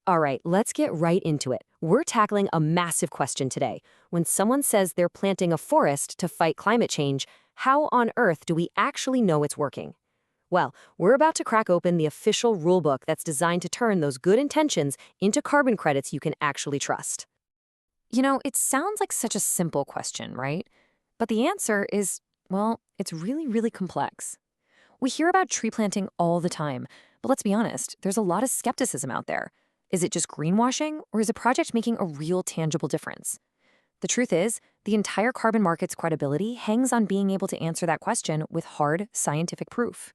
All right, let's get right into it. We're tackling a massive question today. When someone says they're planting a forest to fight climate change, how on earth do we actually know it's working? Well, we're about to crack open the official rulebook that's designed to turn those good intentions into carbon credits you can actually trust. It sounds like such a simple question, right? But the answer is, well, it's really, really complex. We hear about tree planting all the time, but let's be honest, there's a lot of skepticism out there. Is it just greenwashing, or is a project making a real tangible difference? The truth is, the entire carbon market's credibility hangs on being able to answer that question with hard scientific proof.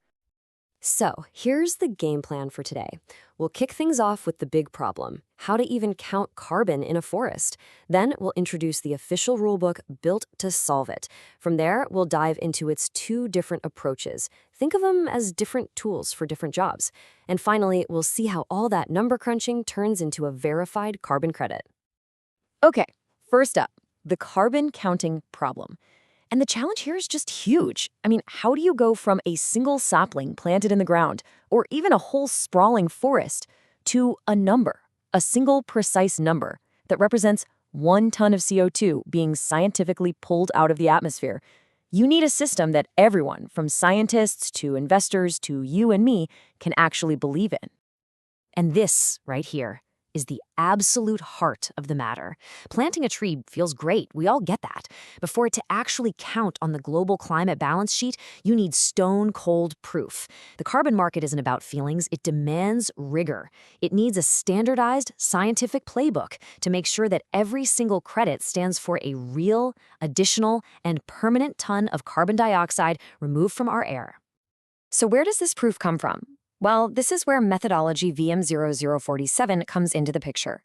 So, here's the game plan for today. We'll kick things off with the big problem, how to even count carbon in a forest. Then we'll introduce the official rulebook built to solve it. From there, we'll dive into its two different approaches. Think of them as different tools for different jobs. And finally, we'll see how all that number crunching turns into a verified carbon credit. Okay, first up, the carbon counting problem. And the challenge here is just huge. How do you go from a single sapling planted in the ground, or even a whole sprawling forest, to a number, a single precise number that represents 1 ton of CO2 being scientifically pulled out of the atmosphere? You need a system that everyone, from scientists to investors to you and me, can actually believe in. And this, right here, is the absolute heart of the matter. Planting a tree feels great, we all get that. But for it to actually count on the global climate balance sheet, you need stone-cold proof. The carbon market isn't about feelings, it demands rigor. It needs a standardized scientific playbook to make sure that every single credit stands for a real, additional, and permanent ton of carbon dioxide removed from our air. So where does this proof come from? Well, this is where methodology VM0047 comes into the picture.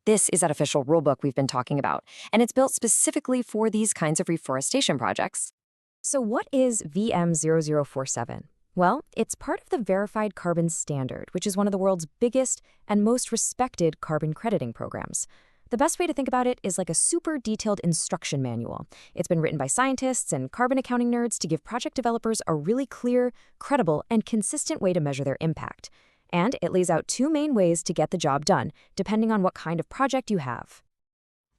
This is that official rulebook we've been talking about, and it's built specifically for these kinds of reforestation projects. So what is VM0047? Well, it's part of the Verified Carbon Standard, which is one of the world's biggest and most respected carbon crediting programs. The best way to think about it is like a super detailed instruction manual. It's been written by scientists and carbon accounting nerds to give project developers a really clear, credible, and consistent way to measure their impact. And it lays out 2 main ways to get the job done, depending on what kind of project you have.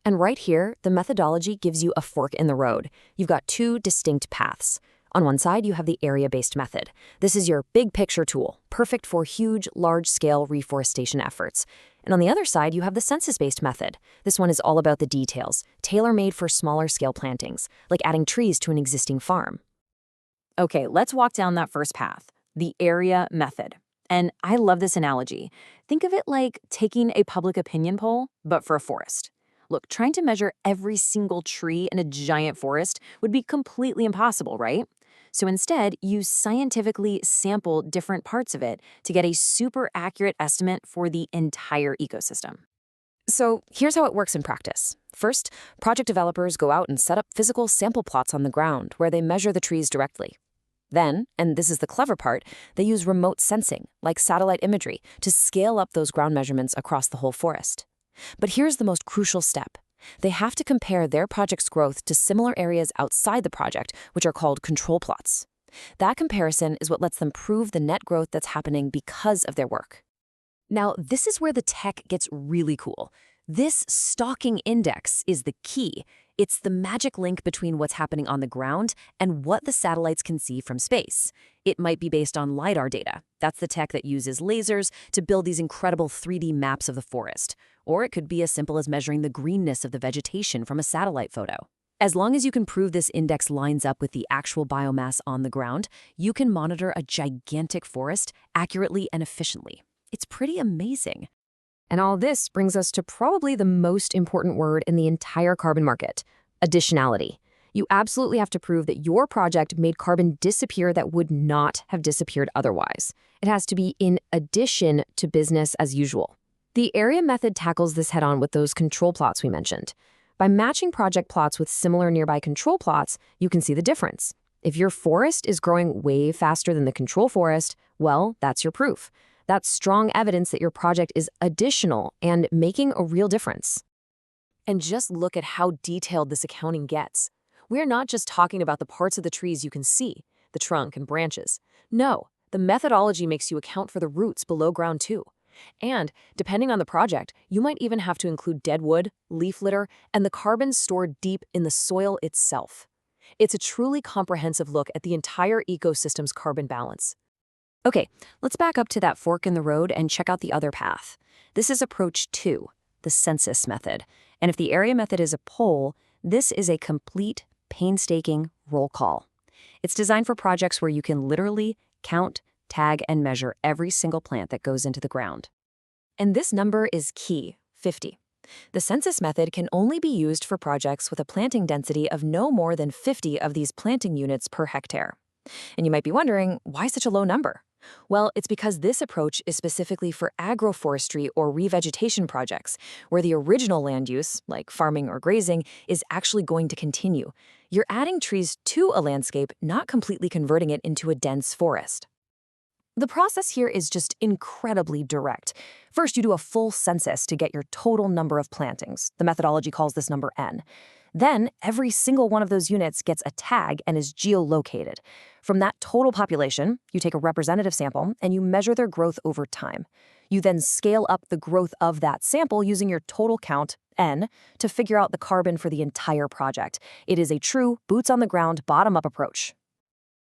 And right here, the methodology gives you a fork in the road. You've got 2 distinct paths. On one side, you have the area-based method. This is your big picture tool, perfect for huge, large-scale reforestation efforts. And on the other side, you have the census-based method. This one is all about the details, tailor-made for smaller-scale plantings, like adding trees to an existing farm. Okay, let's walk down that first path, the area method. And I love this analogy. Think of it like taking a public opinion poll, but for a forest. Look, trying to measure every single tree in a giant forest would be completely impossible, right? So instead, you scientifically sample different parts of it to get a super accurate estimate for the entire ecosystem. So here's how it works in practice. First, project developers go out and set up physical sample plots on the ground where they measure the trees directly. Then, and this is the clever part, they use remote sensing, like satellite imagery, to scale up those ground measurements across the whole forest. But here's the most crucial step. They have to compare their project's growth to similar areas outside the project, which are called control plots. That comparison is what lets them prove the net growth that's happening because of their work. Now, this is where the tech gets really cool. This stalking index is the key. It's the magic link between what's happening on the ground and what the satellites can see from space. It might be based on LiDAR data. That's the tech that uses lasers to build these incredible 3D maps of the forest. Or it could be as simple as measuring the greenness of the vegetation from a satellite photo. As long as you can prove this index lines up with the actual biomass on the ground, you can monitor a gigantic forest accurately and efficiently. It's pretty amazing. And all this brings us to probably the most important word in the entire carbon market, additionality. You absolutely have to prove that your project made carbon disappear that would not have disappeared otherwise. It has to be in addition to business as usual. The area method tackles this head-on with those control plots we mentioned. By matching project plots with similar nearby control plots, you can see the difference. If your forest is growing way faster than the control forest, well, that's your proof. That's strong evidence that your project is additional and making a real difference. And just look at how detailed this accounting gets. We're not just talking about the parts of the trees you can see, the trunk and branches. No, the methodology makes you account for the roots below ground too. And depending on the project, you might even have to include dead wood, leaf litter, and the carbon stored deep in the soil itself. It's a truly comprehensive look at the entire ecosystem's carbon balance. Okay, let's back up to that fork in the road and check out the other path. This is approach 2, the census method. And if the area method is a poll, this is a complete, painstaking roll call. It's designed for projects where you can literally count, tag, and measure every single plant that goes into the ground. And this number is key, 50. The census method can only be used for projects with a planting density of no more than 50 of these planting units per hectare. And you might be wondering, why such a low number? Well, it's because this approach is specifically for agroforestry or revegetation projects, where the original land use, like farming or grazing, is actually going to continue. You're adding trees to a landscape, not completely converting it into a dense forest. The process here is just incredibly direct. First, you do a full census to get your total number of plantings. The methodology calls this number N. Then, every single one of those units gets a tag and is geolocated. From that total population, you take a representative sample and you measure their growth over time. You then scale up the growth of that sample using your total count, N, to figure out the carbon for the entire project. It is a true, boots-on-the-ground, bottom-up approach.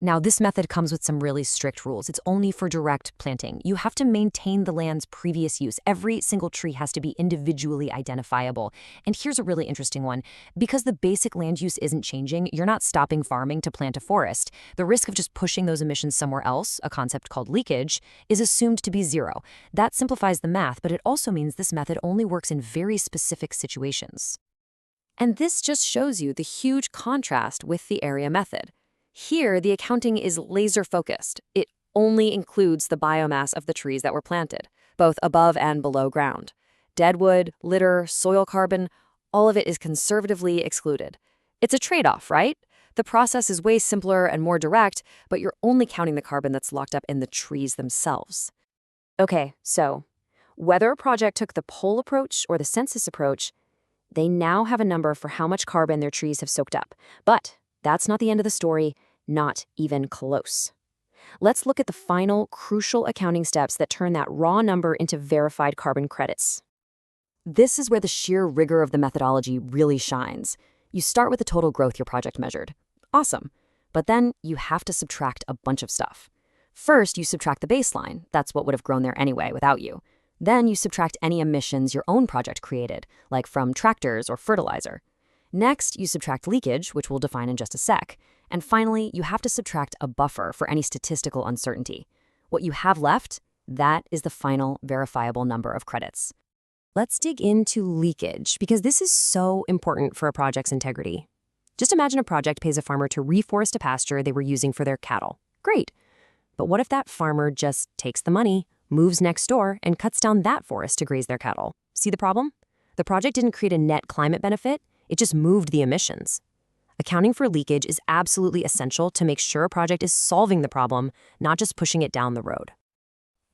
Now, this method comes with some really strict rules. It's only for direct planting. You have to maintain the land's previous use. Every single tree has to be individually identifiable. And here's a really interesting one. Because the basic land use isn't changing, you're not stopping farming to plant a forest. The risk of just pushing those emissions somewhere else, a concept called leakage, is assumed to be zero. That simplifies the math, but it also means this method only works in very specific situations. And this just shows you the huge contrast with the area method. Here, the accounting is laser-focused. It only includes the biomass of the trees that were planted, both above and below ground. Deadwood, litter, soil carbon, all of it is conservatively excluded. It's a trade-off, right? The process is way simpler and more direct, but you're only counting the carbon that's locked up in the trees themselves. Okay, so whether a project took the poll approach or the census approach, they now have a number for how much carbon their trees have soaked up. But that's not the end of the story, not even close. Let's look at the final, crucial accounting steps that turn that raw number into verified carbon credits. This is where the sheer rigor of the methodology really shines. You start with the total growth your project measured. Awesome. But then you have to subtract a bunch of stuff. First, you subtract the baseline. That's what would have grown there anyway without you. Then you subtract any emissions your own project created, like from tractors or fertilizer. Next, you subtract leakage, which we'll define in just a sec. And finally, you have to subtract a buffer for any statistical uncertainty. What you have left, that is the final verifiable number of credits. Let's dig into leakage, because this is so important for a project's integrity. Just imagine a project pays a farmer to reforest a pasture they were using for their cattle. Great. But what if that farmer just takes the money, moves next door, and cuts down that forest to graze their cattle? See the problem? The project didn't create a net climate benefit. It just moved the emissions. Accounting for leakage is absolutely essential to make sure a project is solving the problem, not just pushing it down the road.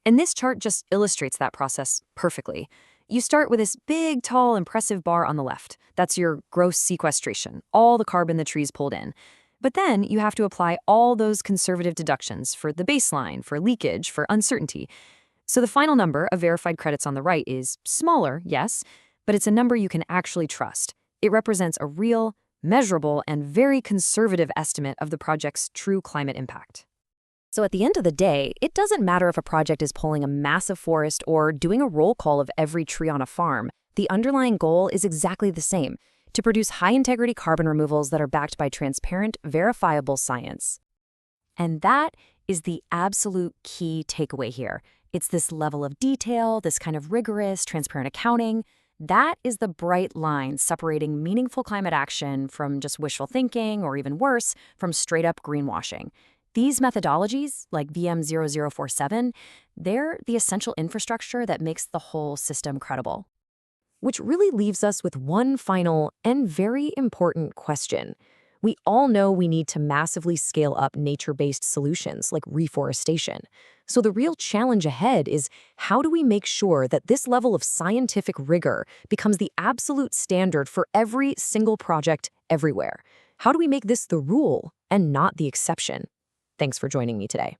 And this chart just illustrates that process perfectly. You start with this big, tall, impressive bar on the left. That's your gross sequestration, all the carbon the trees pulled in. But then you have to apply all those conservative deductions for the baseline, for leakage, for uncertainty. So the final number of verified credits on the right is smaller, yes, but it's a number you can actually trust. It represents a real, measurable, and very conservative estimate of the project's true climate impact. So at the end of the day, it doesn't matter if a project is pulling a massive forest or doing a roll call of every tree on a farm. The underlying goal is exactly the same: to produce high-integrity carbon removals that are backed by transparent, verifiable science. And that is the absolute key takeaway here. It's this level of detail, this kind of rigorous, transparent accounting. That is the bright line separating meaningful climate action from just wishful thinking, or even worse, from straight-up greenwashing. These methodologies, like VM0047, they're the essential infrastructure that makes the whole system credible. Which really leaves us with one final and very important question. We all know we need to massively scale up nature-based solutions like reforestation. So the real challenge ahead is, how do we make sure that this level of scientific rigor becomes the absolute standard for every single project everywhere? How do we make this the rule and not the exception? Thanks for joining me today.